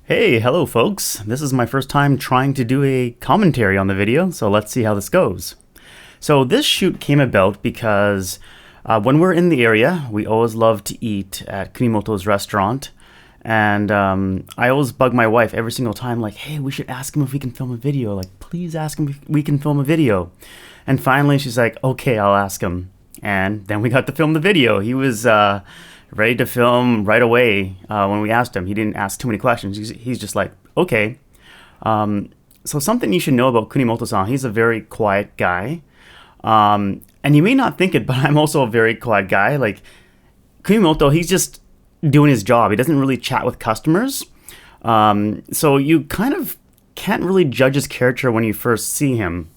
Hey, hello folks. This is my first time trying to do a commentary on the video, so let's see how this goes. So this shoot came about because when we're in the area, we always love to eat at Kunimoto's restaurant. And I always bug my wife every single time, like, hey, we should ask him if we can film a video. Like, please ask him if we can film a video. And finally, she's like, okay, I'll ask him. And then we got to film the video. He was ready to film right away when we asked him. He didn't ask too many questions. He's just like, okay. So something you should know about Kunimoto-san, he's a very quiet guy. And you may not think it, but I'm also a very quiet guy. Like, Kunimoto, he's just doing his job. He doesn't really chat with customers. So you kind of can't really judge his character when you first see him.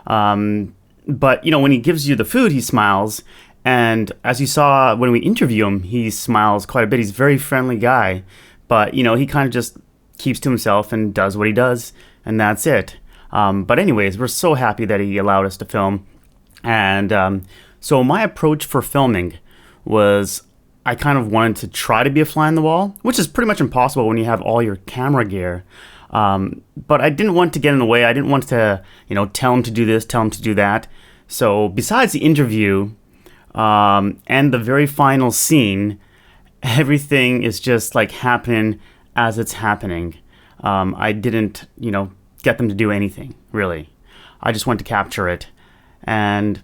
But, when he gives you the food, he smiles. And as you saw when we interview him, he smiles quite a bit. He's a very friendly guy. But, he kind of just keeps to himself and does what he does. And that's it. But anyways, we're so happy that he allowed us to film. And so my approach for filming was I kind of wanted to try to be a fly on the wall, which is pretty much impossible when you have all your camera gear. But I didn't want to get in the way. I didn't want to, tell him to do this, tell him to do that. So besides the interview and the very final scene, everything is just like happening as it's happening. I didn't, get them to do anything, really. I just wanted to capture it. And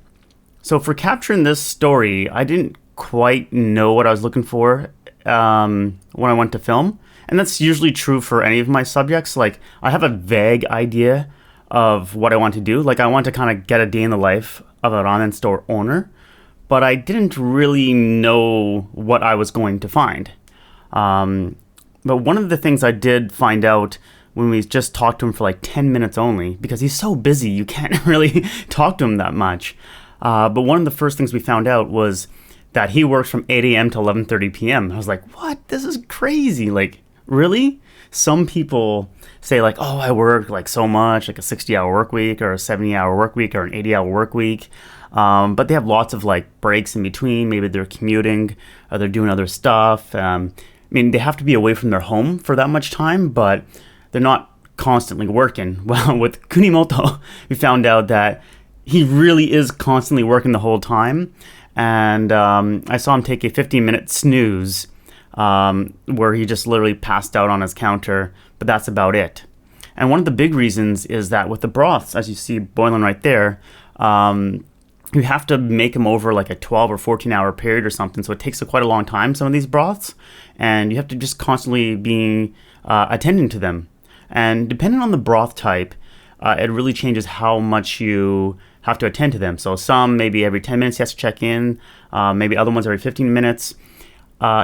so for capturing this story, I didn't quite know what I was looking for when I went to film. And that's usually true for any of my subjects. Like, I have a vague idea of what I want to do. Like, I want to kind of get a day in the life of a ramen store owner, but I didn't really know what I was going to find. But one of the things I did find out when we just talked to him for like 10 minutes only, because he's so busy, you can't really talk to him that much. But one of the first things we found out was that he works from 8 a.m. to 11:30 p.m. I was like, what? This is crazy. Like, really? Some people say like, oh, I work like so much, like a 60-hour work week or a 70-hour work week or an 80-hour work week. But they have lots of like breaks in between. Maybe they're commuting or they're doing other stuff. They have to be away from their home for that much time, but they're not constantly working. Well, with Kunimoto, we found out that he really is constantly working the whole time. And I saw him take a 15-minute snooze where he just literally passed out on his counter, but that's about it. And one of the big reasons is that with the broths, as you see boiling right there, you have to make them over like a 12 or 14-hour period or something, so it takes quite a long time, some of these broths, and you have to just constantly be attending to them. And depending on the broth type, it really changes how much you have to attend to them. So some maybe every 10 minutes he has to check in, maybe other ones every 15 minutes.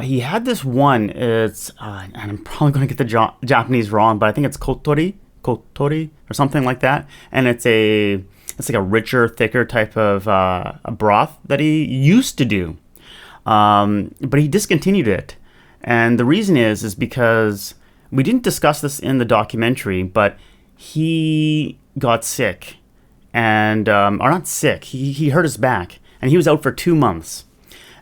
He had this one, and I'm probably going to get the Japanese wrong, but I think it's kotori or something like that. And it's like a richer, thicker type of a broth that he used to do. But he discontinued it. And the reason is because we didn't discuss this in the documentary, but he got sick. And, or not sick, he hurt his back. And he was out for 2 months.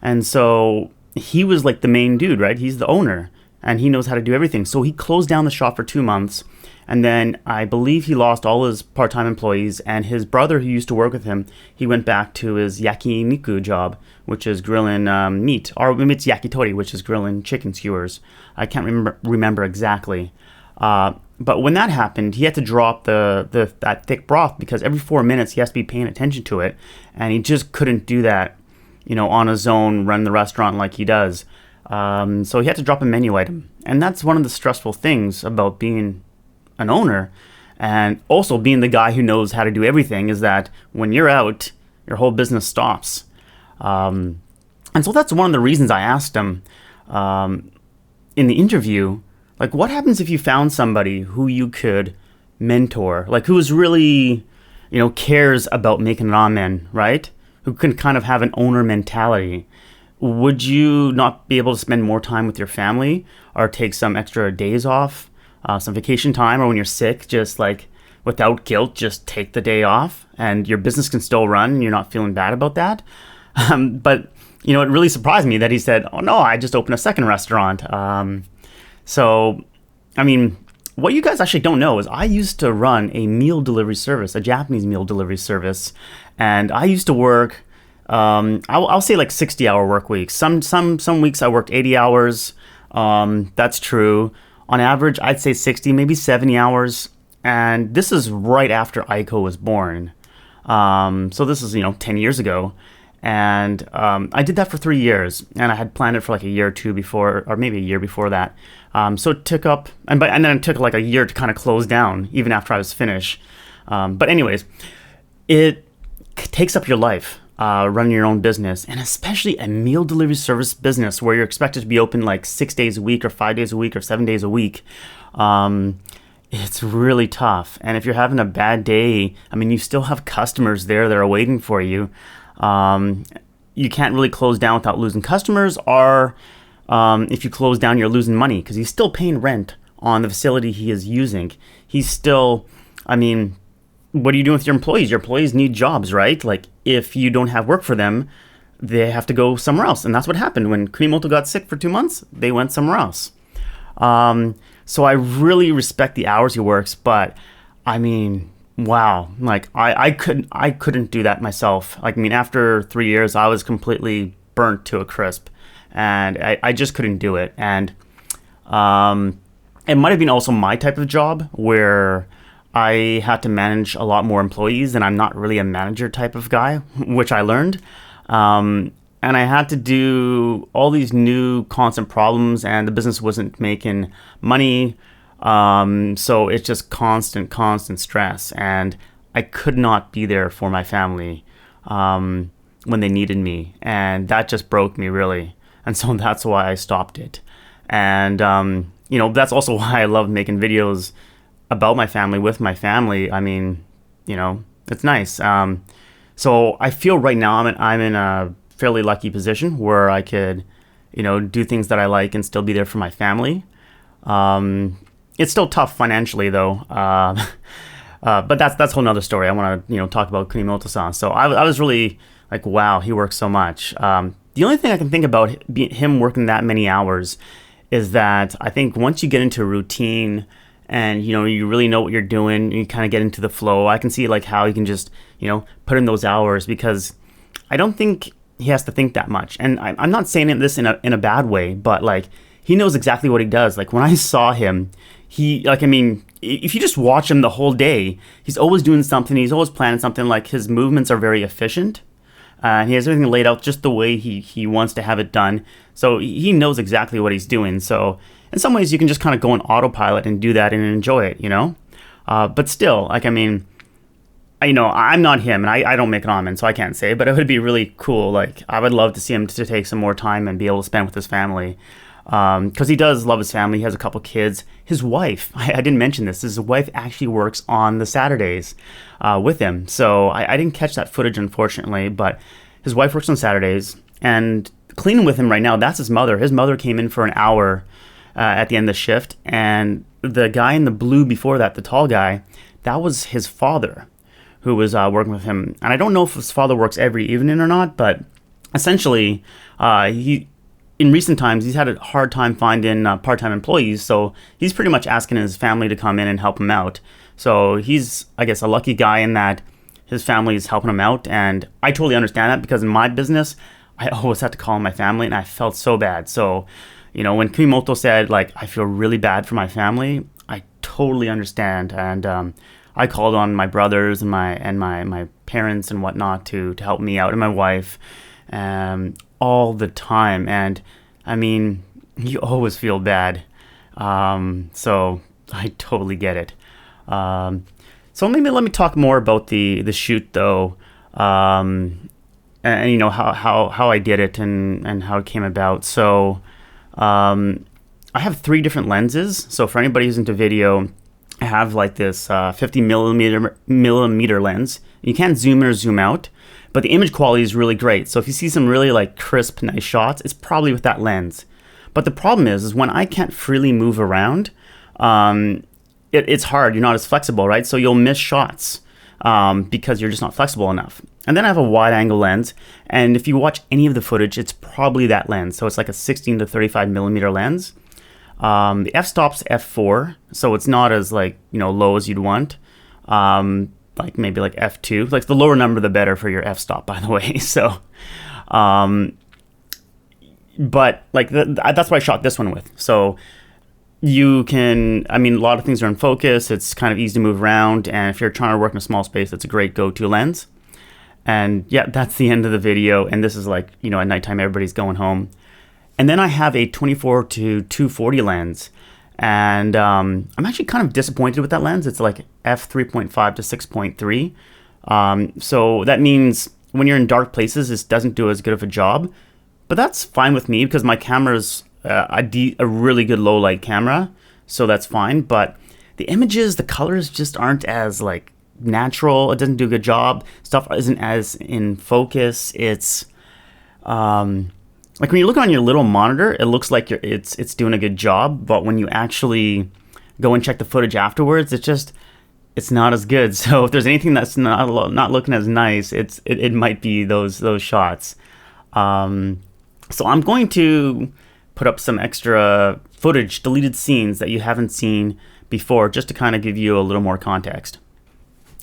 And so he was like the main dude, right? He's the owner. And he knows how to do everything. So he closed down the shop for 2 months. And then I believe he lost all his part-time employees. And his brother who used to work with him, he went back to his yakiniku job, which is grilling meat. Or maybe it's yakitori, which is grilling chicken skewers. I can't remember exactly. But when that happened, he had to drop that thick broth because every 4 minutes he has to be paying attention to it. And he just couldn't do that, on his own, run the restaurant like he does. So he had to drop a menu item. And that's one of the stressful things about being an owner and also being the guy who knows how to do everything is that when you're out, your whole business stops. And so that's one of the reasons I asked him in the interview, like, what happens if you found somebody who you could mentor, like who is really, cares about making ramen, right? Who can kind of have an owner mentality. Would you not be able to spend more time with your family or take some extra days off, some vacation time, or when you're sick, just like without guilt, just take the day off and your business can still run and you're not feeling bad about that? But, it really surprised me that he said, oh no, I just opened a second restaurant. So I mean, what you guys actually don't know is I used to run a meal delivery service, a Japanese meal delivery service, and I used to work. I'll say like 60-hour work weeks. Some weeks I worked 80 hours. That's true. On average, I'd say 60, maybe 70 hours. And this is right after Aiko was born. So this is 10 years ago. And I did that for 3 years, and I had planned it for like a year or two before, or maybe a year before that. So it took up, and then it took like a year to kind of close down, even after I was finished. But anyways, it takes up your life, running your own business, and especially a meal delivery service business where you're expected to be open like 6 days a week, or 5 days a week, or 7 days a week. It's really tough. And if you're having a bad day, I mean, you still have customers there that are waiting for you. You can't really close down without losing customers, or if you close down, you're losing money because he's still paying rent on the facility he is using. He's still, I mean, what are you doing with your employees? Your employees need jobs, right? Like, if you don't have work for them, they have to go somewhere else. And that's what happened when Kunimoto got sick for 2 months. They went somewhere else. So I really respect the hours he works, but I mean, wow, like I couldn't do that myself. Like, I mean, after 3 years, I was completely burnt to a crisp, and I just couldn't do it. And it might have been also my type of job where I had to manage a lot more employees, and I'm not really a manager type of guy, which I learned. And I had to do all these new constant problems, and the business wasn't making money. So it's just constant stress. And I could not be there for my family when they needed me. And that just broke me, really. And so that's why I stopped it. And, that's also why I love making videos about my family, with my family. I mean, it's nice. So I feel right now I'm in a fairly lucky position where I could, do things that I like and still be there for my family. It's still tough financially though. But that's a whole nother story. I want to, talk about Kunimoto-san. So I was really like, wow, he works so much. The only thing I can think about him working that many hours is that I think once you get into a routine and, you really know what you're doing, you kind of get into the flow. I can see like how you can just, put in those hours, because I don't think he has to think that much. And I'm not saying this in a bad way, but like, he knows exactly what he does. Like, when I saw him, if you just watch him the whole day, he's always doing something. He's always planning something. Like, his movements are very efficient. And he has everything laid out just the way he wants to have it done. So he knows exactly what he's doing. So in some ways, you can just kind of go on autopilot and do that and enjoy it, But still, like, I'm not him, and I don't make ramen, so I can't say, but it would be really cool. Like, I would love to see him to take some more time and be able to spend with his family. Because he does love his family. He has a couple kids. His wife, I didn't mention this, his wife actually works on the Saturdays with him. So I didn't catch that footage, unfortunately, but his wife works on Saturdays. And cleaning with him right now, that's his mother. His mother came in for an hour at the end of the shift. And the guy in the blue before that, the tall guy, that was his father who was working with him. And I don't know if his father works every evening or not, but essentially, in recent times, he's had a hard time finding part-time employees, so he's pretty much asking his family to come in and help him out. So he's, I guess, a lucky guy in that his family is helping him out, and I totally understand that, because in my business, I always had to call my family, and I felt so bad. So, when Kunimoto said, like, I feel really bad for my family, I totally understand, and I called on my brothers and my parents and whatnot to help me out, and my wife, all the time. And I mean, you always feel bad. So I totally get it. So maybe let me talk more about the shoot though. And how I did it and how it came about. So I have 3 different lenses. So for anybody who's into video, I have like this 50 millimeter lens. You can't zoom in or zoom out, but the image quality is really great. So if you see some really like crisp, nice shots, it's probably with that lens. But the problem is when I can't freely move around, it's hard. You're not as flexible, right? So you'll miss shots because you're just not flexible enough. And then I have a wide angle lens. And if you watch any of the footage, it's probably that lens. So it's like a 16 to 35 millimeter lens. The f-stop's f4, so it's not as like, low as you'd want. Like maybe like f2. Like the lower number, the better for your f-stop, by the way. So, but like that's what I shot this one with. So you can, a lot of things are in focus. It's kind of easy to move around. And if you're trying to work in a small space, it's a great go-to lens. And yeah, that's the end of the video. And this is like, at nighttime, everybody's going home. And then I have a 24 to 240 lens. And I'm actually kind of disappointed with that lens. It's like f3.5 to 6.3. So that means when you're in dark places, this doesn't do as good of a job. But that's fine with me because my camera's a really good low light camera. So that's fine. But the images, the colors just aren't as like natural. It doesn't do a good job. Stuff isn't as in focus. It's like when you look on your little monitor, it looks like it's doing a good job, but when you actually go and check the footage afterwards, it's not as good. So if there's anything that's not looking as nice, it might be those shots. So I'm going to put up some extra footage, deleted scenes that you haven't seen before, just to kind of give you a little more context.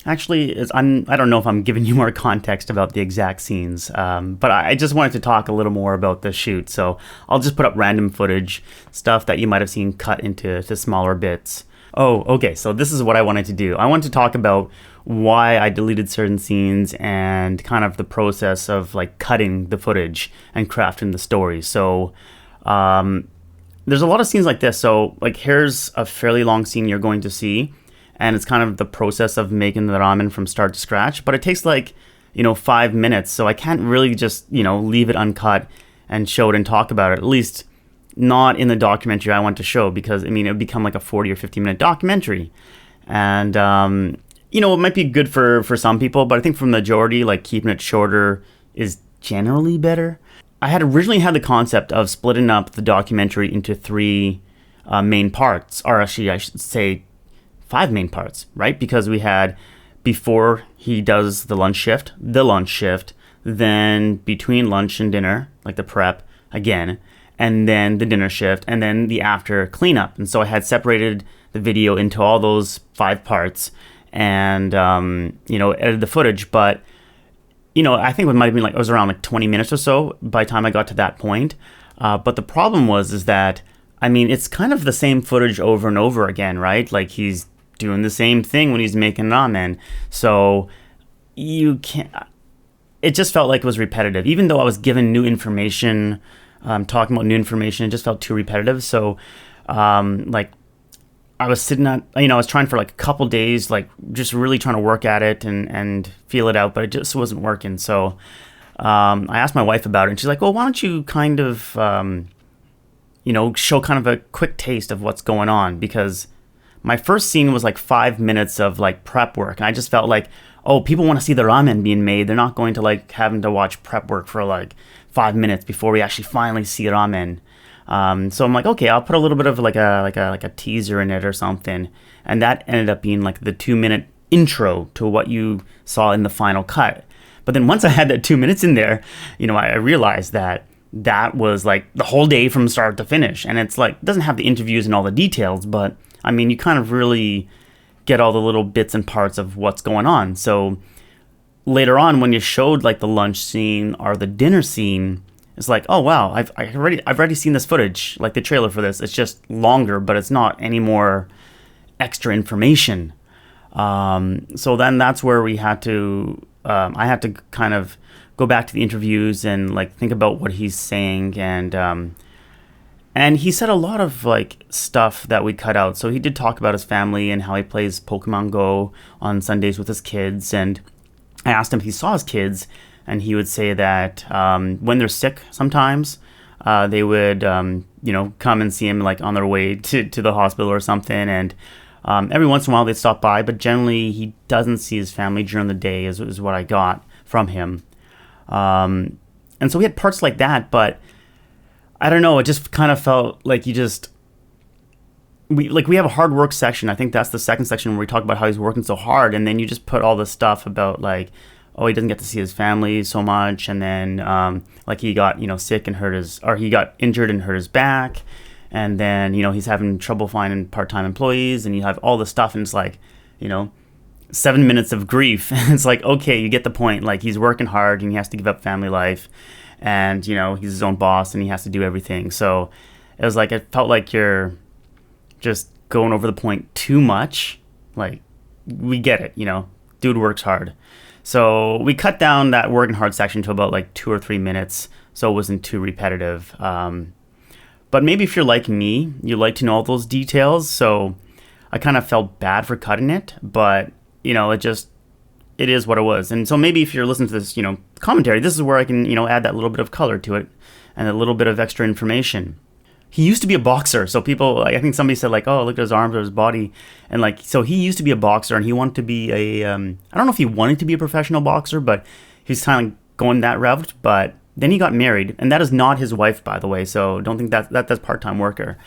Actually, I don't know if I'm giving you more context about the exact scenes, but I just wanted to talk a little more about the shoot. So I'll just put up random footage, stuff that you might have seen cut into smaller bits. Oh, okay, so this is what I wanted to do. I wanted to talk about why I deleted certain scenes and kind of the process of like cutting the footage and crafting the story. So there's a lot of scenes like this. So like here's a fairly long scene you're going to see. And it's kind of the process of making the ramen from start to scratch. But it takes like, 5 minutes. So I can't really just, leave it uncut and show it and talk about it. At least not in the documentary I want to show. Because, it would become like a 40 or 50 minute documentary. And, it might be good for some people. But I think for the majority, like keeping it shorter is generally better. I had originally had the concept of splitting up the documentary into 3 main parts. Or actually, I should say 5 main parts, right? Because we had before he does the lunch shift, then between lunch and dinner, like the prep again, and then the dinner shift, and then the after cleanup. And so I had separated the video into all those 5 parts and, edited the footage. But, I think it might have been like, it was around like 20 minutes or so by the time I got to that point. But the problem is that, it's kind of the same footage over and over again, right? Like he's doing the same thing when he's making ramen. So you can't, it just felt like it was repetitive. Even though I was given new information, talking about new information, it just felt too repetitive. So like I was sitting at, I was trying for like a couple days, like just really trying to work at it and feel it out, but it just wasn't working. So I asked my wife about it and she's like, well, why don't you kind of, show kind of a quick taste of what's going on? Because my first scene was like 5 minutes of like prep work. And I just felt like, oh, people want to see the ramen being made. They're not going to like having to watch prep work for like 5 minutes before we actually finally see ramen. So I'm like, okay, I'll put a little bit of like a teaser in it or something. And that ended up being like the 2-minute intro to what you saw in the final cut. But then once I had that 2 minutes in there, I realized that was like the whole day from start to finish. And it's like, it doesn't have the interviews and all the details, but you kind of really get all the little bits and parts of what's going on. So later on, when you showed like the lunch scene or the dinner scene, it's like, oh wow, I've already seen this footage, like the trailer for this. It's just longer, but it's not any more extra information. So then that's where we had to, I had to kind of go back to the interviews and like think about what he's saying. And he said a lot of like stuff that we cut out. So he did talk about his family and how he plays Pokemon Go on Sundays with his kids. And I asked him if he saw his kids, and he would say that when they're sick sometimes, they would, come and see him like on their way to the hospital or something. And every once in a while they'd stop by, but generally he doesn't see his family during the day is what I got from him. And so we had parts like that, but I don't know, it just kind of felt like we have a hard work section. I think that's the second section where we talk about how he's working so hard, and then you just put all this stuff about like, oh, he doesn't get to see his family so much, and then like he got sick and he got injured and hurt his back, and then, he's having trouble finding part-time employees, and you have all this stuff, and it's like, 7 minutes of grief. And it's like, okay, you get the point. Like, he's working hard and he has to give up family life, and he's his own boss and he has to do everything. So it was like, it felt like you're just going over the point too much. Like, we get it, dude works hard. So we cut down that working hard section to about like 2 or 3 minutes, so it wasn't too repetitive. But maybe if you're like me, you like to know all those details. So I kind of felt bad for cutting it, but it is what it was. And so maybe if you're listening to this, commentary, this is where I can, add that little bit of color to it and a little bit of extra information. He used to be a boxer. So people, I think somebody said like, oh, look at his arms or his body. And like, so he used to be a boxer, and he wanted to be I don't know if he wanted to be a professional boxer, but he's kind of going that route. But then he got married, and that is not his wife, by the way. So don't think that's part-time worker.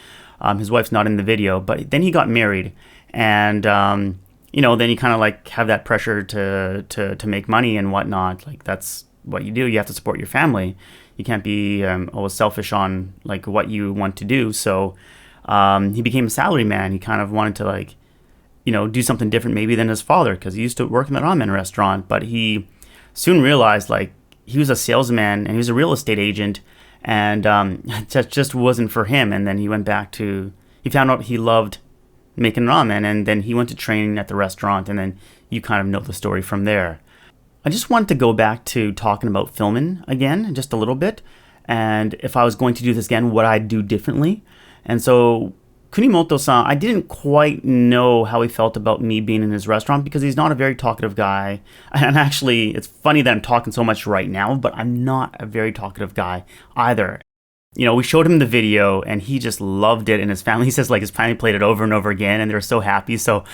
His wife's not in the video, but then he got married, and, then you kind of like have that pressure to make money and whatnot. Like, that's what you do. You have to support your family. You can't be always selfish on like what you want to do. So he became a salary man. He kind of wanted to like, do something different maybe than his father, because he used to work in the ramen restaurant. But he soon realized like he was a salesman and he was a real estate agent, and that just wasn't for him. And then he went back to, he found out he loved making ramen, and then he went to training at the restaurant, and then you kind of know the story from there. I just wanted to go back to talking about filming again, just a little bit, and if I was going to do this again, what I'd do differently. And so Kunimoto-san, I didn't quite know how he felt about me being in his restaurant, because he's not a very talkative guy. And actually, it's funny that I'm talking so much right now, but I'm not a very talkative guy either. We showed him the video and he just loved it, and his family, he says like his family played it over and over again and they were so happy. So, I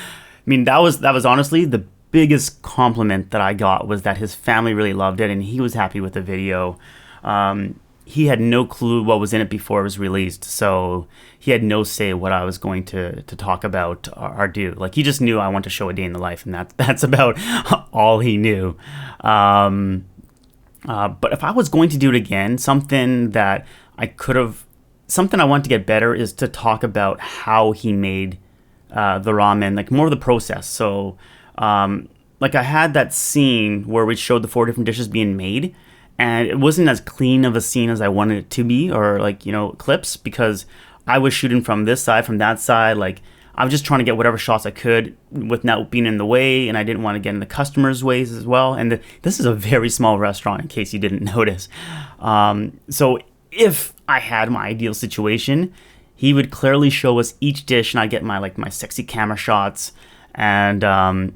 mean, that was honestly the biggest compliment that I got, was that his family really loved it and he was happy with the video. He had no clue what was in it before it was released, so he had no say what I was going to talk about or do. Like, he just knew I want to show a day in the life, and that's about all he knew. But if I was going to do it again, something I want to get better is to talk about how he made the ramen, like more of the process. So, like, I had that scene where we showed the 4 different dishes being made, and it wasn't as clean of a scene as I wanted it to be, or like, clips, because I was shooting from this side, from that side. Like, I was just trying to get whatever shots I could without being in the way, and I didn't want to get in the customers' ways as well. And this is a very small restaurant, in case you didn't notice. So if I had my ideal situation, he would clearly show us each dish, and I'd get my sexy camera shots, and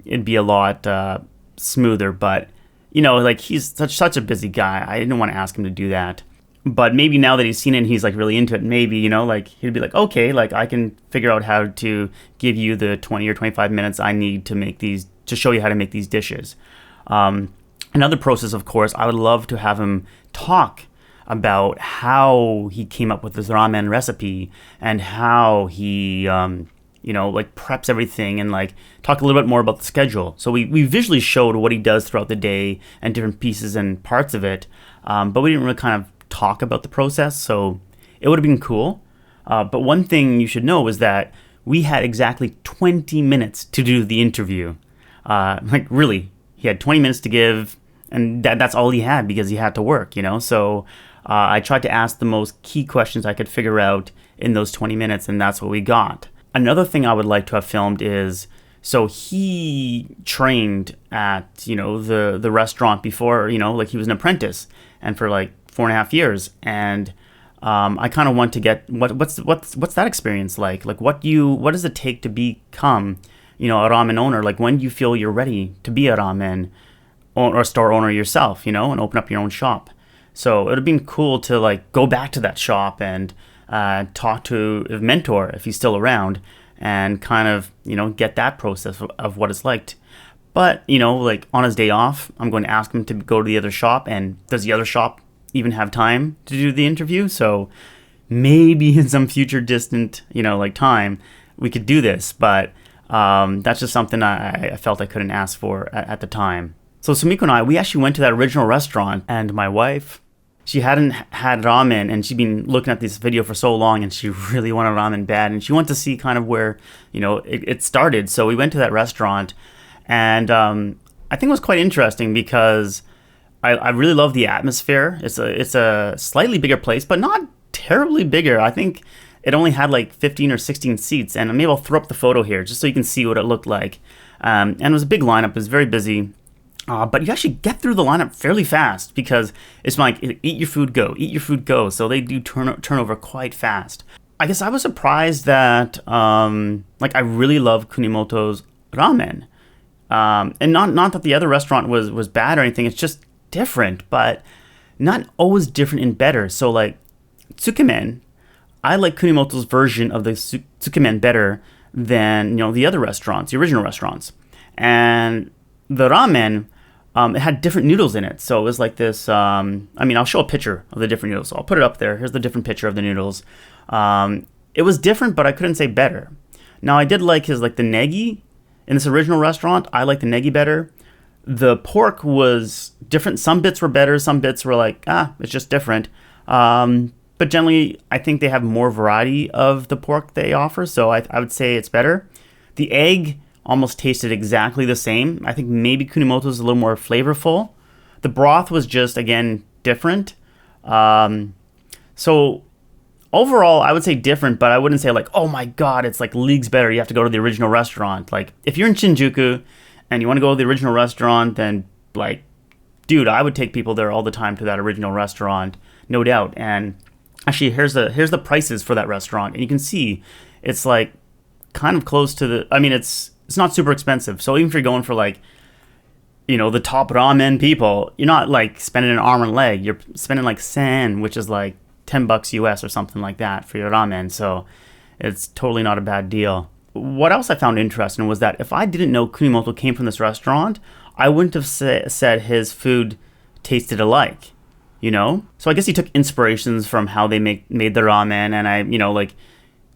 it'd be a lot smoother. But like, he's such a busy guy. I didn't want to ask him to do that. But maybe now that he's seen it and he's like really into it, maybe, like, he'd be like, okay, like, I can figure out how to give you the 20 or 25 minutes I need to show you how to make these dishes. Another process, of course, I would love to have him talk about how he came up with this ramen recipe, and how he like preps everything, and like talk a little bit more about the schedule. So we visually showed what he does throughout the day and different pieces and parts of it, but we didn't really kind of talk about the process. So it would have been cool. But one thing you should know is that we had exactly 20 minutes to do the interview. Like, really, he had 20 minutes to give, and that's all he had, because he had to work, So I tried to ask the most key questions I could figure out in those 20 minutes, and that's what we got. Another thing I would like to have filmed is, so he trained at, the restaurant before, like he was an apprentice, and for like 4.5 years. And I kind of want to get, what's that experience like? Like, what does it take to become, a ramen owner? Like, when do you feel you're ready to be a ramen or store owner yourself, and open up your own shop? So it would have been cool to like go back to that shop and talk to a mentor if he's still around, and kind of, get that process of what it's like. But, like, on his day off, I'm going to ask him to go to the other shop, and does the other shop even have time to do the interview? So maybe in some future distant, like, time, we could do this. But that's just something I felt I couldn't ask for at the time. So Sumiko and I, we actually went to that original restaurant, and my wife, She hadn't had ramen, and she'd been looking at this video for so long, and she really wanted ramen bad, and she wanted to see kind of where, it started. So we went to that restaurant, and I think it was quite interesting because I really love the atmosphere. It's a slightly bigger place, but not terribly bigger. I think it only had like 15 or 16 seats, and maybe I'll throw up the photo here just so you can see what it looked like. And it was a big lineup. It was very busy. But you actually get through the lineup fairly fast because it's like eat your food, go, eat your food, go. So they do turnover quite fast. I guess I was surprised that I really love Kunimoto's ramen, and not that the other restaurant was bad or anything. It's just different, but not always different and better. So like tsukemen, I like Kunimoto's version of the tsukemen better than the other restaurants, the original restaurants, and the ramen. It had different noodles in it. So it was like this, I'll show a picture of the different noodles. So I'll put it up there. Here's the different picture of the noodles. It was different, but I couldn't say better. Now, I did like the negi in this original restaurant. I like the negi better. The pork was different. Some bits were better. Some bits were it's just different. But generally, I think they have more variety of the pork they offer. So I would say it's better. The egg almost tasted exactly the same. I think maybe Kunimoto's a little more flavorful. The broth was just, again, different. So overall, I would say different, but I wouldn't say oh my God, it's leagues better. You have to go to the original restaurant. If you're in Shinjuku and you want to go to the original restaurant, then dude, I would take people there all the time to that original restaurant, no doubt. And actually, here's the prices for that restaurant, and you can see it's kind of close to the. It's not super expensive. So even if you're going for the top ramen people, you're not spending an arm and leg. You're spending sen, which is $10 US or something like that for your ramen. So it's totally not a bad deal. What else I found interesting was that if I didn't know Kunimoto came from this restaurant, I wouldn't have said his food tasted alike. So I guess he took inspirations from how they made the ramen, and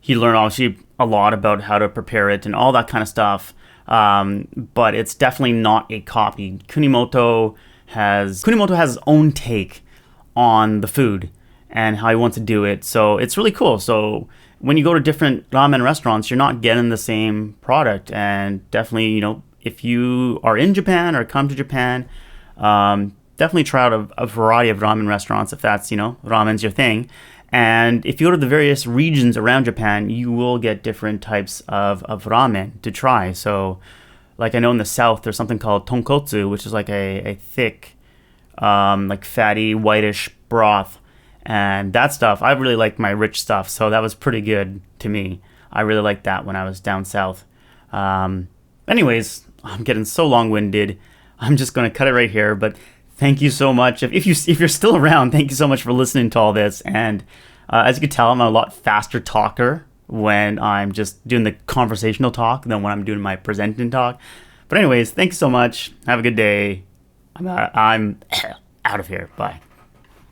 he learned obviously a lot about how to prepare it and all that kind of stuff. But it's definitely not a copy. Kunimoto has his own take on the food and how he wants to do it. So it's really cool. So when you go to different ramen restaurants, you're not getting the same product. And definitely, if you are in Japan or come to Japan, definitely try out a variety of ramen restaurants if that's, ramen's your thing. And if you go to the various regions around Japan, you will get different types of ramen to try. So, I know in the south, there's something called tonkotsu, which is a thick, fatty, whitish broth. And that stuff, I really like my rich stuff. So that was pretty good to me. I really liked that when I was down south. Anyways, I'm getting so long-winded. I'm just going to cut it right here. But thank you so much. If you're still around, thank you so much for listening to all this. And as you can tell, I'm a lot faster talker when I'm just doing the conversational talk than when I'm doing my presenting talk. But anyways, thanks so much. Have a good day. I'm out of here. Bye.